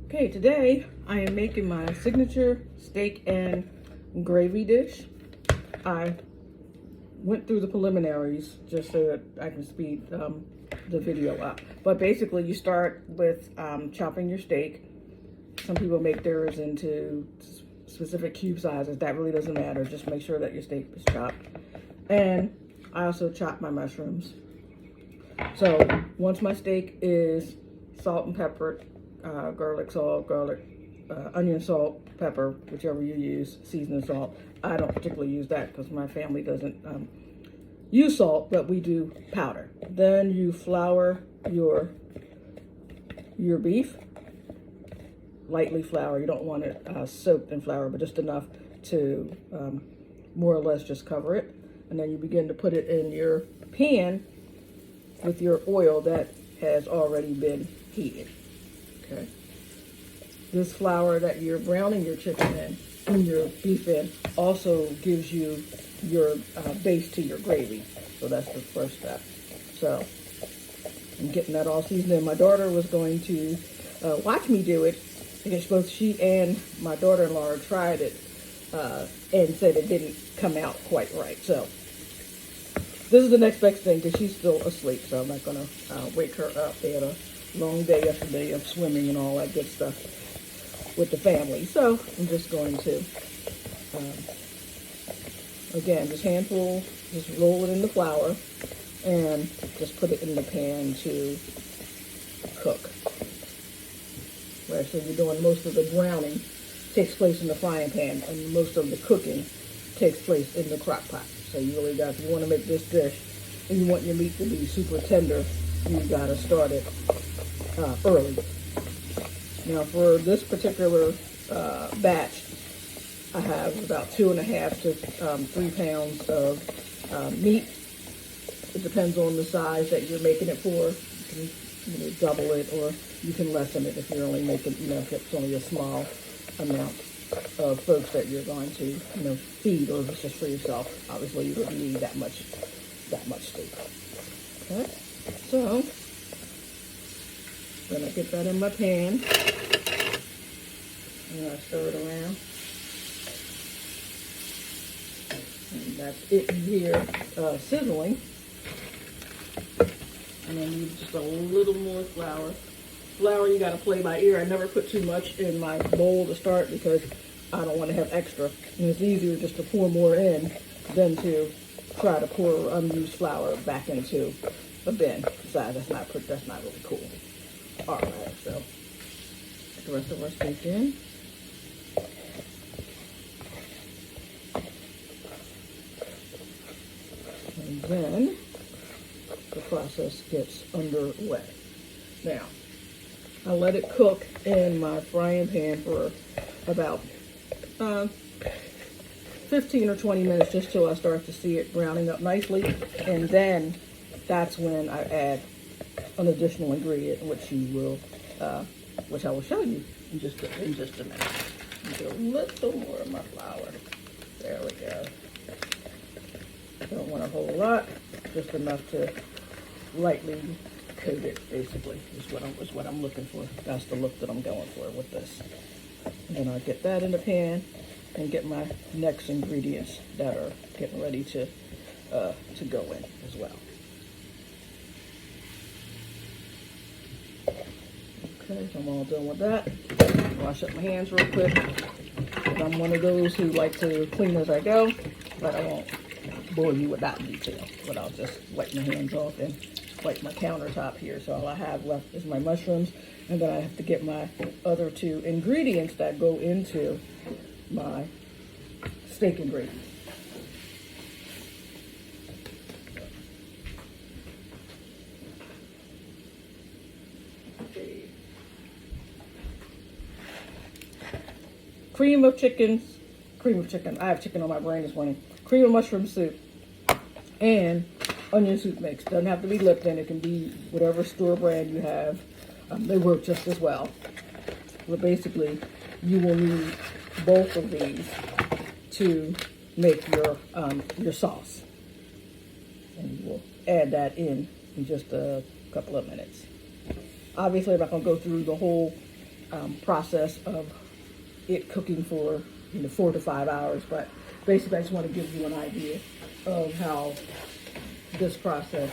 Okay, today I am making my signature steak and gravy dish. I went through the preliminaries just so that I can speed the video up. But basically you start with chopping your steak. Some people make theirs into specific cube sizes. That really doesn't matter. Just make sure that your steak is chopped. And I also chop my mushrooms. So once my steak is salt and peppered, garlic salt, onion salt, pepper, whichever you use, seasoning salt. I don't particularly use that because my family doesn't use salt, but we do powder. Then you flour your beef, lightly flour. You don't want it soaked in flour, but just enough to more or less just cover it. And then you begin to put it in your pan with your oil that has already been heated. Okay. This flour that you're browning your chicken in and your beef in also gives you your base to your gravy. So that's the first step. So I'm getting that all seasoned in. My daughter was going to watch me do it because both she and my daughter-in-law tried it and said it didn't come out quite right. So this is the next best thing because she's still asleep, so I'm not going to wake her up. They had a long day yesterday of swimming and all that good stuff with the family. So I'm just going to, again, just handful, just roll it in the flour and just put it in the pan to cook. Right, so you're doing most of the browning takes place in the frying pan and most of the cooking takes place in the crock pot. So you really got, if you want to make this dish and you want your meat to be super tender, you got to start it early. Now for this particular batch, I have about 2.5 to 3 pounds of meat. It depends on the size that you're making it for. You can double it, or you can lessen it if you're only making, if it's only a small amount of folks that you're going to, feed, or if it's just for yourself. Obviously, you wouldn't need that much steak. Okay, so then I get that in my pan, and I stir it around, and that's it in here, sizzling. And then you just a little more flour. Flour you got to play by ear. I never put too much in my bowl to start because I don't want to have extra. And it's easier just to pour more in than to try to pour unused flour back into a bin. Besides, that's not really cool. All right, so put the rest of our steak in. And then the process gets underway. Now, I let it cook in my frying pan for about 15 or 20 minutes, just till I start to see it browning up nicely. And then that's when I add an additional ingredient, which I will show you in just a minute. Get a little more of my flour. There we go. Don't want a whole lot, just enough to lightly coat it, basically, is what I'm looking for. That's the look that I'm going for with this. And then I'll get that in the pan and get my next ingredients that are getting ready to go in as well. Okay, so I'm all done with that. Wash up my hands real quick. And I'm one of those who like to clean as I go, but I won't bore you with that detail. But I'll just wipe my hands off and wipe my countertop here. So all I have left is my mushrooms, and then I have to get my other 2 ingredients that go into my steak and gravy. Okay. Cream of chicken. I have chicken on my brain this morning. Cream of mushroom soup and onion soup mix. Doesn't have to be Lipton. It can be whatever store brand you have. They work just as well. But basically, you will need both of these to make your sauce. And we'll add that in just a couple of minutes. Obviously, I'm not going to go through the whole process of it cooking for 4 to 5 hours. But basically, I just want to give you an idea of how this process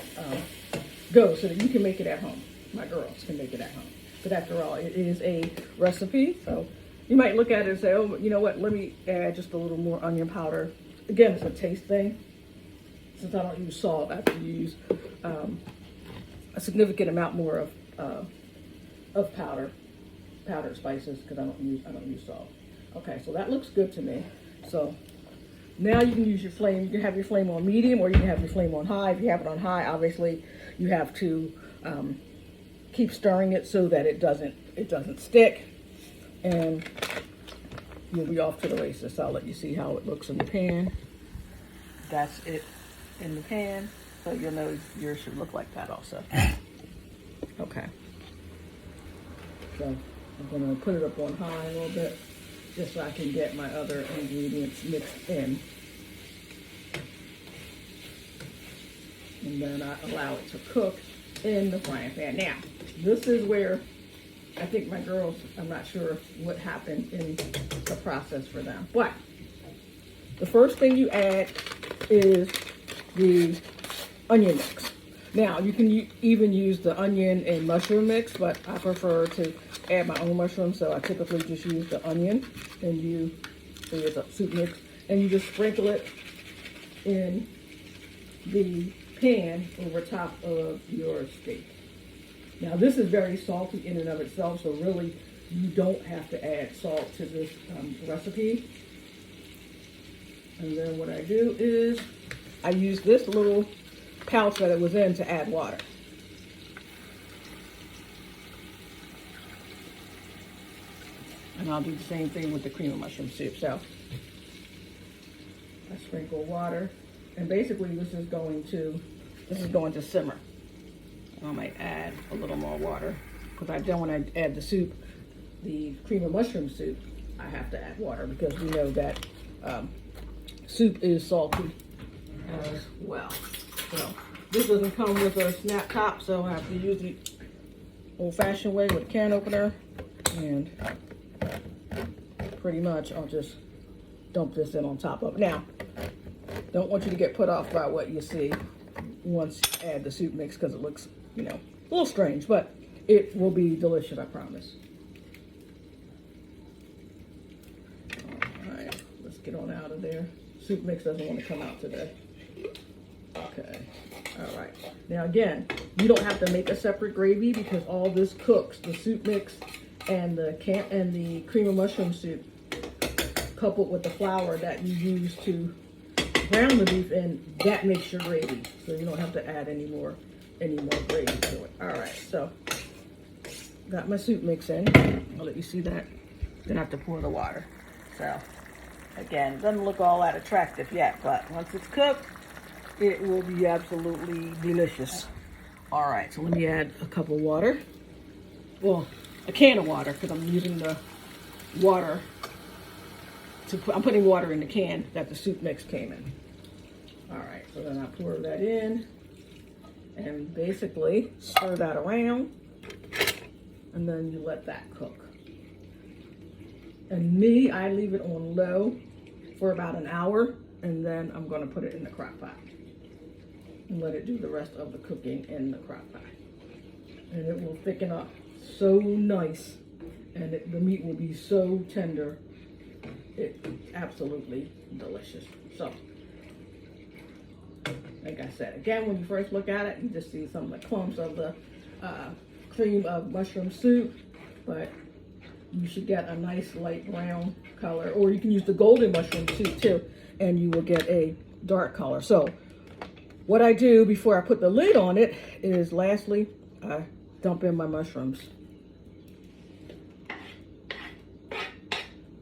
goes so that you can make it at home. My girls can make it at home. But after all, it is a recipe, so you might look at it and say, oh, you know what, let me add just a little more onion powder. Again, it's a taste thing. Since I don't use salt, I have to use a significant amount more of powdered spices because I don't use salt. Okay, so that looks good to me. So now you can use your flame. You can have your flame on medium or you can have your flame on high. If you have it on high, obviously you have to keep stirring it so that it doesn't stick, and you'll be off to the races. So I'll let you see how it looks in the pan. That's it in the pan, so you'll know yours should look like that also. Okay, so I'm gonna put it up on high a little bit just so I can get my other ingredients mixed in, and then I allow it to cook in the frying pan. Now, this is where I think my girls, I'm not sure what happened in the process for them, but the first thing you add is the onion mix. Now, you can even use the onion and mushroom mix, but I prefer to add my own mushrooms, so I typically just use the onion, and so it's a soup mix, and you just sprinkle it in the pan over top of your steak. Now, this is very salty in and of itself, so really you don't have to add salt to this recipe. And then what I do is I use this little pouch that it was in to add water. And I'll do the same thing with the cream of mushroom soup. So I sprinkle water, and basically this is going to simmer. I might add a little more water because when I add the soup, the cream of mushroom soup, I have to add water because we know that soup is salty as well. So this doesn't come with a snap top, so I have to use the old-fashioned way with a can opener, and pretty much I'll just dump this in on top of it. Now, don't want you to get put off by what you see once you add the soup mix because it looks, a little strange, but it will be delicious, I promise. All right, let's get on out of there. Soup mix doesn't want to come out today. Okay, all right. Now again, you don't have to make a separate gravy because all this cooks, the soup mix and the cream of mushroom soup, coupled with the flour that you use to brown the beef in, that makes your gravy. So you don't have to add any more gravy to it. All right, so got my soup mix in. I'll let you see that. Then I have to pour the water. So again, it doesn't look all that attractive yet, but once it's cooked, it will be absolutely delicious. All right, so let me add a cup of water. Well, a can of water because I'm using the water I'm putting water in the can that the soup mix came in. All right, so then I pour that in and basically stir that around, and then you let that cook. And I leave it on low for about an hour, and then I'm going to put it in the crock pot and let it do the rest of the cooking in the crock pot. And it will thicken up so nice, and the meat will be so tender. It's absolutely delicious. So, like I said, again, when you first look at it, you just see some of the clumps of the cream of mushroom soup, but you should get a nice light brown color, or you can use the golden mushroom soup too, and you will get a dark color. So what I do before I put the lid on it is, lastly, I dump in my mushrooms.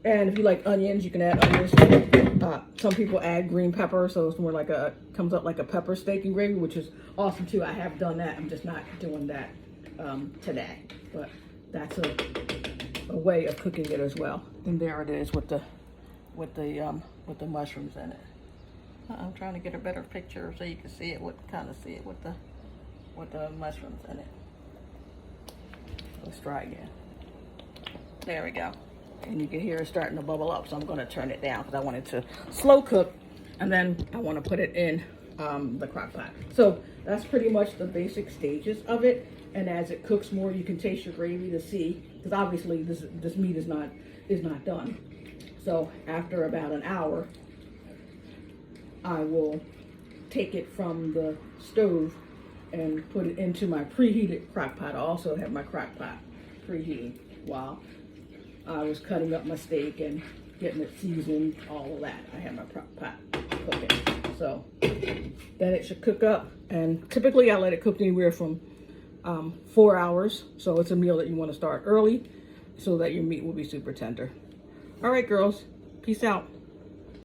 And if you like onions, you can add onions. Some people add green pepper, so it's more like comes up like a pepper steak and gravy, which is awesome too. I have done that. I'm just not doing that today, but that's a way of cooking it as well. And there it is with the mushrooms in it. I'm trying to get a better picture so you can see it, with the mushrooms in it. Let's try again. There we go. And you can hear it starting to bubble up. So I'm going to turn it down because I want it to slow cook. And then I want to put it in the crock pot. So that's pretty much the basic stages of it. And as it cooks more, you can taste your gravy to see, because obviously this meat is not done. So after about an hour, I will take it from the stove and put it into my preheated crock pot. I also have my crock pot preheating while I was cutting up my steak and getting it seasoned, all of that. I have my crock pot cooking. So then it should cook up, and typically I let it cook anywhere from 4 hours. So it's a meal that you want to start early so that your meat will be super tender. All right, girls, peace out.